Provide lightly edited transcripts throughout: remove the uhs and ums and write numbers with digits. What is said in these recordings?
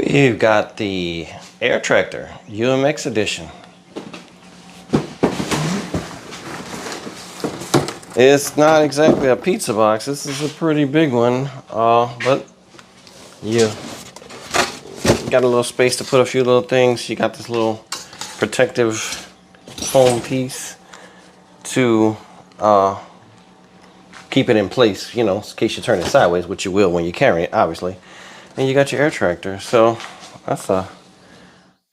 We've got the Air Tractor UMX edition. It's not exactly a pizza box. This is a pretty big one, but you got a little space to put a few little things. You got this little protective foam piece to keep it in place, you know, in case you turn it sideways, which you will when you carry it, obviously. And you got your air tractor. So that's a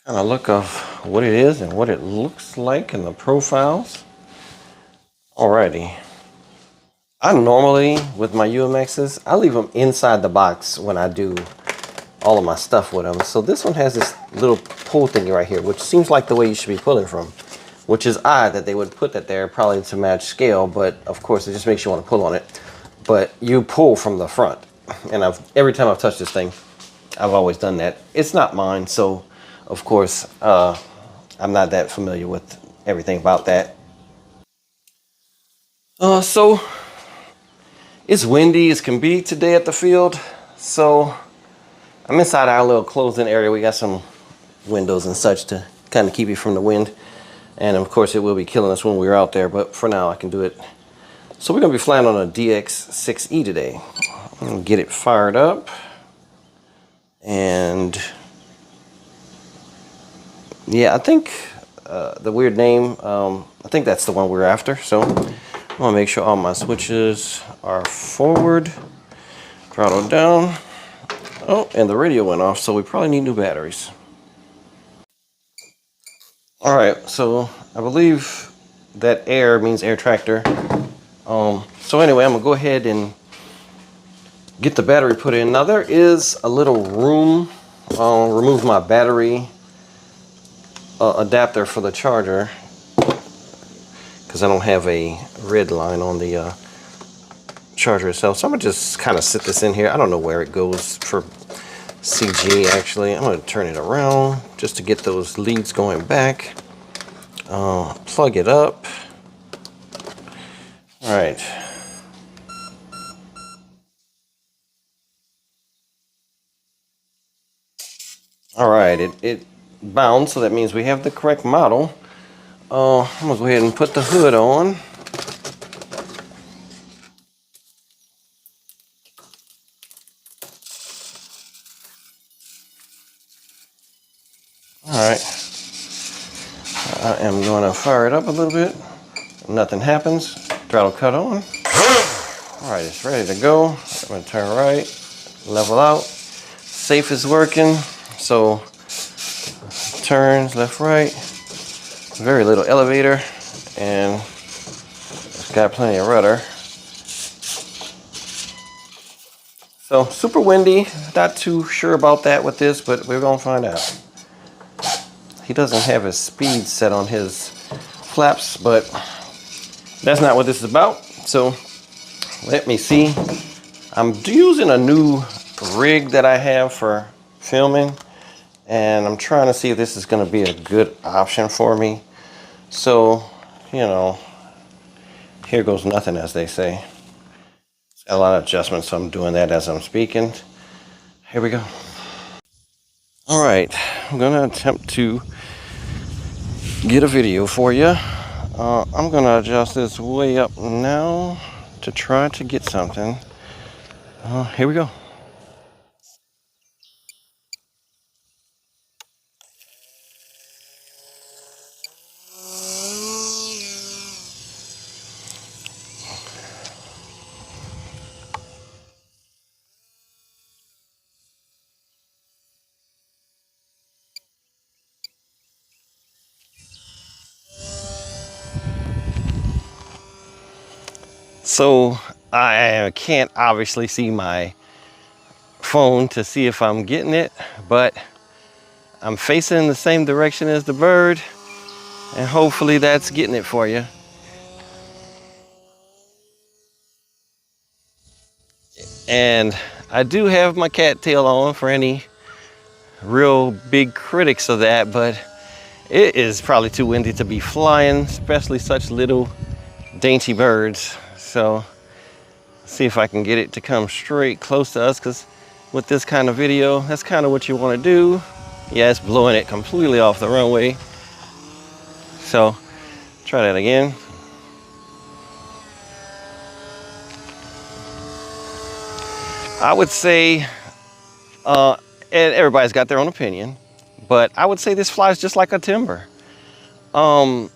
kind of look of what it is and what it looks like in the profiles. Alrighty. I normally, with my UMXs, I leave them inside the box when I do all of my stuff with them. So this one has this little pull thingy right here, which seems like the way you should be pulling from, which is odd that they would put that there, probably to match scale, but of course it just makes you want to pull on it. But you pull from the front, and every time I've touched this thing, I've always done that. It's not mine, so of course I'm not that familiar with everything about that. So it's windy as can be today at the field, so I'm inside our little closed-in area. We got some windows and such to kind of keep you from the wind, and of course it will be killing us when we're out there, but for now I can do it. So we're gonna be flying on a DX6E today. I'm gonna get it fired up, and yeah, I think the weird name, I think that's the one we're after. So I want to make sure all my switches are forward, throttle down. Oh, and the radio went off, so we probably need new batteries. All right, so I believe that air means air tractor. So anyway, I'm gonna go ahead and get the battery put in. Now there is a little room, remove my battery adapter for the charger, because I don't have a red line on the charger itself. So I'm gonna just kind of sit this in here. I don't know where it goes for CG actually. I'm gonna turn it around just to get those leads going back. Plug it up. All right. All right, it bound, so that means we have the correct model. I'm gonna go ahead and put the hood on. All right, I am gonna fire it up a little bit. Nothing happens. Throttle cut on. All right, it's ready to go. I'm gonna turn right, level out. Safe is working, so turns left, right. Very little elevator, and it's got plenty of rudder. So super windy. Not too sure about that with this, but we're gonna find out. He doesn't have his speed set on his flaps, but that's not what this is about. So let me see. I'm using a new rig that I have for filming, and I'm trying to see if this is going to be a good option for me. So, you know, here goes nothing, as they say. It's got a lot of adjustments, so I'm doing that as I'm speaking. Here we go. All right, I'm going to attempt to get a video for you. I'm going to adjust this way up now to try to get something. Here we go. So I can't obviously see my phone to see if I'm getting it, but I'm facing the same direction as the bird, and hopefully that's getting it for you. And I do have my cattail on for any real big critics of that, but it is probably too windy to be flying, especially such little dainty birds. So see if I can get it to come straight close to us, because with this kind of video. That's kind of what you want to do. Yeah, it's blowing it completely off the runway. So try that again. I would say, and everybody's got their own opinion, but I would say this flies just like a timber. I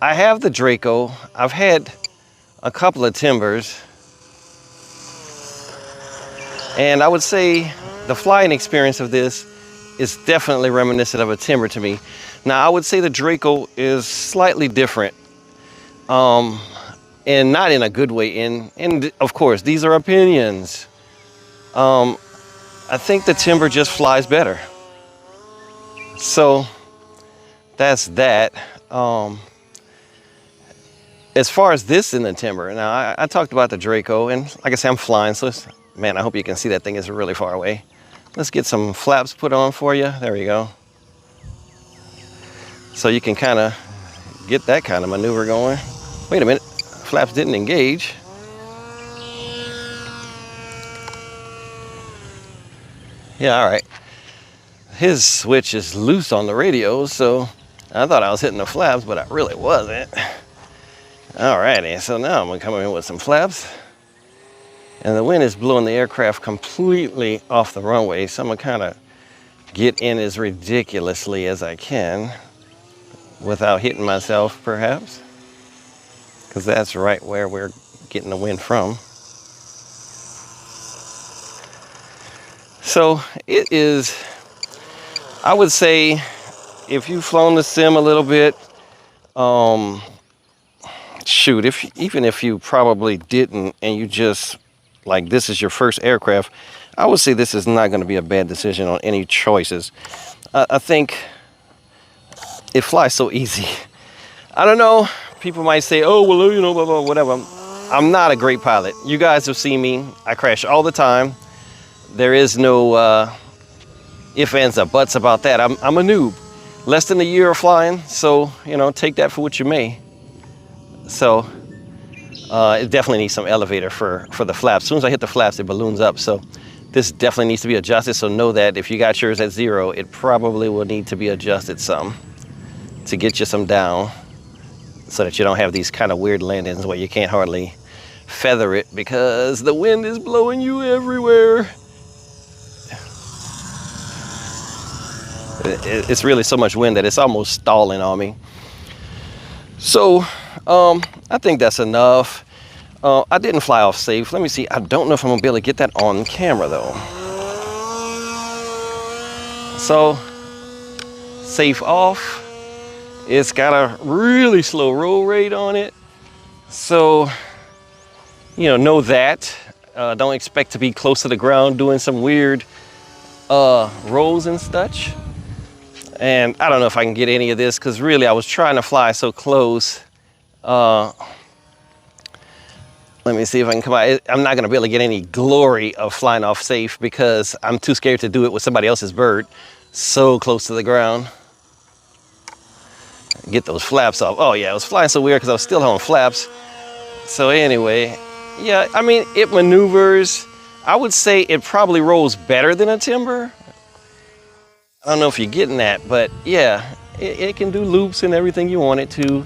have the Draco. I've had a couple of timbers, and I would say the flying experience of this is definitely reminiscent of a timber to me. Now, I would say the Draco is slightly different, and not in a good way. And of course, these are opinions. I think the timber just flies better. So that's that. As far as this in the timber, now I talked about the Draco, and like I said, I'm flying, so man, I hope you can see that thing is really far away. Let's get some flaps put on for you. There we go. So you can kind of get that kind of maneuver going. Wait a minute, flaps didn't engage. Yeah, all right. His switch is loose on the radio, so I thought I was hitting the flaps, but I really wasn't. Alrighty, so now I'm gonna come in with some flaps. And the wind is blowing the aircraft completely off the runway, so I'm gonna kind of get in as ridiculously as I can without hitting myself, perhaps, because that's right where we're getting the wind from. So it is, I would say, if you've flown the sim a little bit, shoot, even if you probably didn't and you just, like, this is your first aircraft, I would say this is not going to be a bad decision on any choices. I think it flies so easy. I don't know, people might say, oh, well, you know, blah, blah, whatever. I'm not a great pilot. You guys have seen me. I crash all the time. There is no ifs, ands, or buts about that. I'm a noob. Less than a year of flying, so, you know, take that for what you may. So it definitely needs some elevator for the flaps. As soon as I hit the flaps, it balloons up. So this definitely needs to be adjusted. So know that if you got yours at 0, it probably will need to be adjusted some to get you some down, so that you don't have these kind of weird landings where you can't hardly feather it because the wind is blowing you everywhere. It's really so much wind that it's almost stalling on me. So I think that's enough. I didn't fly off safe. Let me see. I don't know if I'm gonna be able to get that on camera though. So safe off. It's got a really slow roll rate on it. So, you know that. Don't expect to be close to the ground doing some weird rolls and such. And I don't know if I can get any of this because really I was trying to fly so close. Let me see if I can come out. I'm not gonna be able to get any glory of flying off safe because I'm too scared to do it with somebody else's bird so close to the ground. Get those flaps off. Oh yeah, I was flying so weird because I was still on flaps. So anyway, yeah, I mean, it maneuvers. I would say it probably rolls better than a timber. I don't know if you're getting that, but yeah, it can do loops and everything you want it to.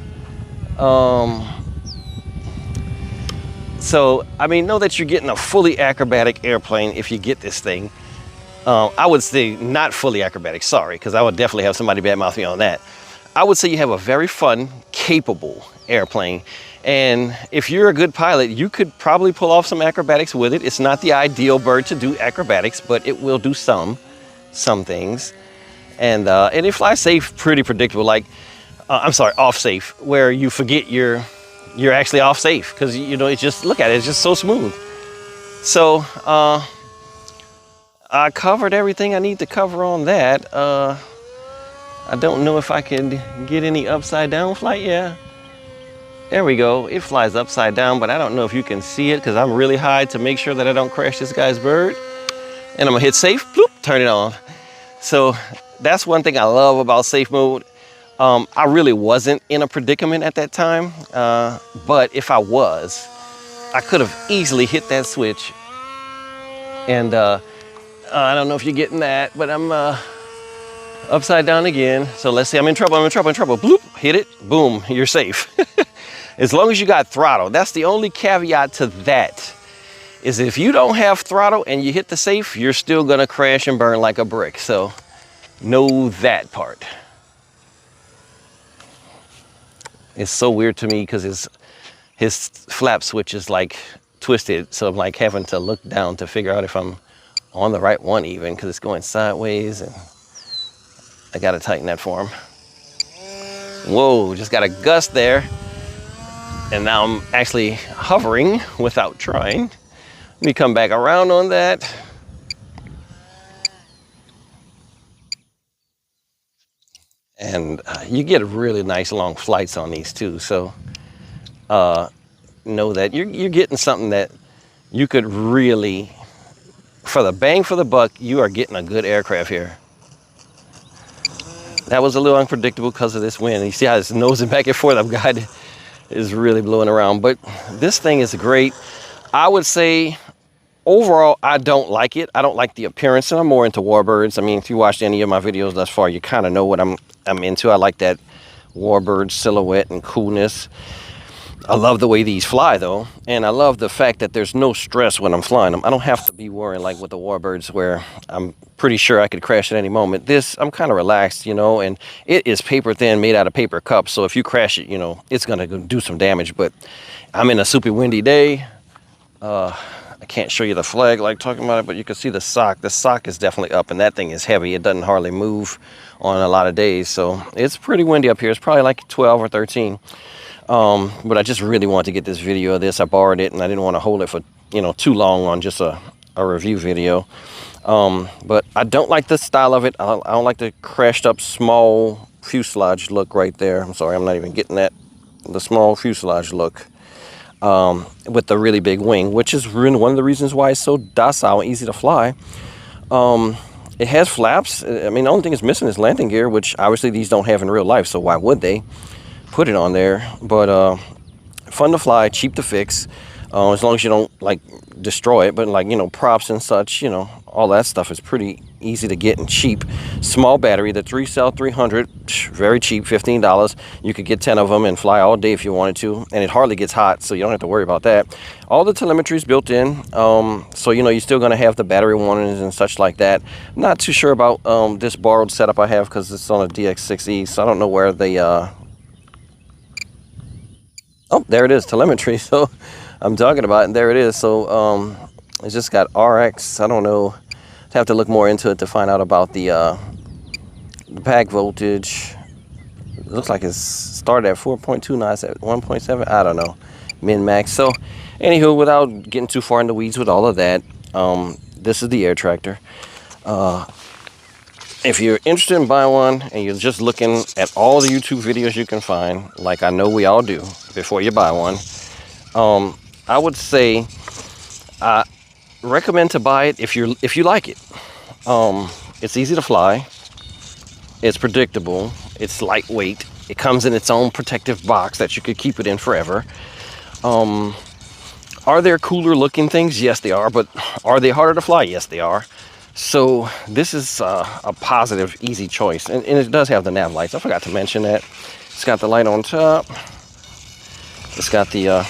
So, I mean, know that you're getting a fully acrobatic airplane if you get this thing. I would say not fully acrobatic, sorry, because I would definitely have somebody badmouth me on that. I would say you have a very fun, capable airplane. And if you're a good pilot, you could probably pull off some acrobatics with it. It's not the ideal bird to do acrobatics, but it will do some things. And it flies safe, pretty predictable. Like, I'm sorry, off safe, where you forget you're actually off safe because you know, it's just, look at it, it's just so smooth. So I covered everything I need to cover on that. I don't know if I can get any upside down flight. Yeah, there we go. It flies upside down, but I don't know if you can see it because I'm really high to make sure that I don't crash this guy's bird. And I'm gonna hit safe, bloop, turn it on. So that's one thing I love about safe mode. I really wasn't in a predicament at that time, but if I was, I could have easily hit that switch and I don't know if you're getting that, but I'm upside down again. So let's see, I'm in trouble, Bloop, hit it, boom, you're safe. As long as you got throttle. That's the only caveat to that, is if you don't have throttle and you hit the safe, you're still gonna crash and burn like a brick. So know that part. It's so weird to me because his flap switch is like twisted. So I'm like having to look down to figure out if I'm on the right one even, because it's going sideways, and I gotta tighten that for him. Whoa, just got a gust there. And now I'm actually hovering without trying. Let me come back around on that. And you get really nice long flights on these too. So know that you're getting something that you could really, for the bang for the buck, you are getting a good aircraft here. That was a little unpredictable because of this wind. You see how it's nosing back and forth. I've got it is really blowing around, but this thing is great. I would say overall, I don't like it. I don't like the appearance, and I'm more into warbirds. I mean, if you watched any of my videos thus far, you kind of know what I'm into. I like that warbird silhouette and coolness. I love the way these fly though, and I love the fact that there's no stress when I'm flying them. I don't have to be worrying like with the warbirds where I'm pretty sure I could crash at any moment. This, I'm kind of relaxed, you know, and it is paper thin, made out of paper cups. So if you crash it, you know, it's gonna do some damage. But I'm in a super windy day. I can't show you the flag like talking about it, but you can see the sock. The sock is definitely up, and that thing is heavy. It doesn't hardly move on a lot of days. So it's pretty windy up here. It's probably like 12 or 13. But I just really wanted to get this video of this. I borrowed it, and I didn't want to hold it for, you know, too long on just a review video. But I don't like the style of it. I don't like the crashed up small fuselage look right there. I'm sorry, I'm not even getting that. The small fuselage look with the really big wing, which is really one of the reasons why it's so docile and easy to fly. It has flaps. I mean, the only thing it's missing is landing gear, which obviously these don't have in real life, so why would they put it on there? But fun to fly, cheap to fix, as long as you don't like destroy it. But like, you know, props and such, you know, all that stuff is pretty easy to get and cheap. Small battery, the 3-cell 300, very cheap, $15. You could get 10 of them and fly all day if you wanted to, and it hardly gets hot, so you don't have to worry about that. All the telemetry is built in, so you know you're still going to have the battery warnings and such like that. I'm not too sure about this borrowed setup I have because it's on a DX6E, so I don't know where they oh, there it is, telemetry. So I'm talking about it, and there it is. So it's just got RX. I don't know. I'd have to look more into it to find out about the pack voltage. It looks like it's started at 4.2, now it's at 1.7. I don't know, min max. So anywho, without getting too far in the weeds with all of that, this is the Air Tractor. If you're interested in buying one and you're just looking at all the YouTube videos you can find, like I know we all do before you buy one, I would say I recommend to buy it if you like it. It's easy to fly, it's predictable, it's lightweight, it comes in its own protective box that you could keep it in forever. Are there cooler looking things? Yes, they are. But are they harder to fly? Yes, they are. So this is a positive, easy choice. And it does have the nav lights. I forgot to mention that. It's got the light on top. It's got the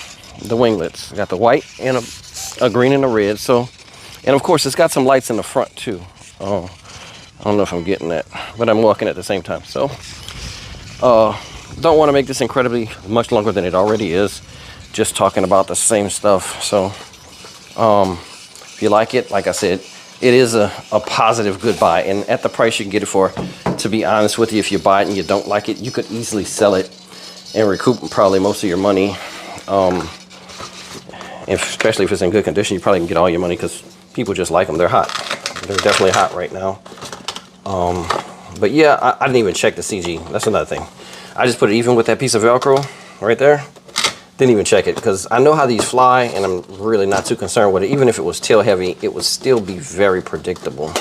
winglets. It's got the white and a green and a red. So, and of course, it's got some lights in the front too. Oh, I don't know if I'm getting that, but I'm walking at the same time. So, don't want to make this incredibly much longer than it already is. Just talking about the same stuff. So, if you like it, like I said, it is a positive good buy, and at the price you can get it for, to be honest with you, if you buy it and you don't like it, you could easily sell it and recoup probably most of your money. Especially if it's in good condition, you probably can get all your money because people just like them. They're hot. They're definitely hot right now. But yeah, I didn't even check the CG. That's another thing. I just put it even with that piece of Velcro right there. Didn't even check it because I know how these fly, and I'm really not too concerned with it. Even if it was tail heavy, it would still be very predictable.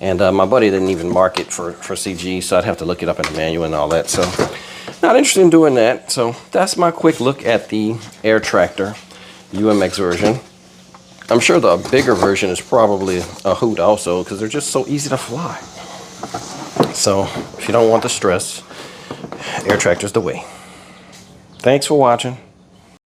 And my buddy didn't even mark it for CG, so I'd have to look it up in the manual and all that. So not interested in doing that. So that's my quick look at the Air Tractor UMX version. I'm sure the bigger version is probably a hoot also, because they're just so easy to fly. So if you don't want the stress, Air Tractor's the way. Thanks for watching.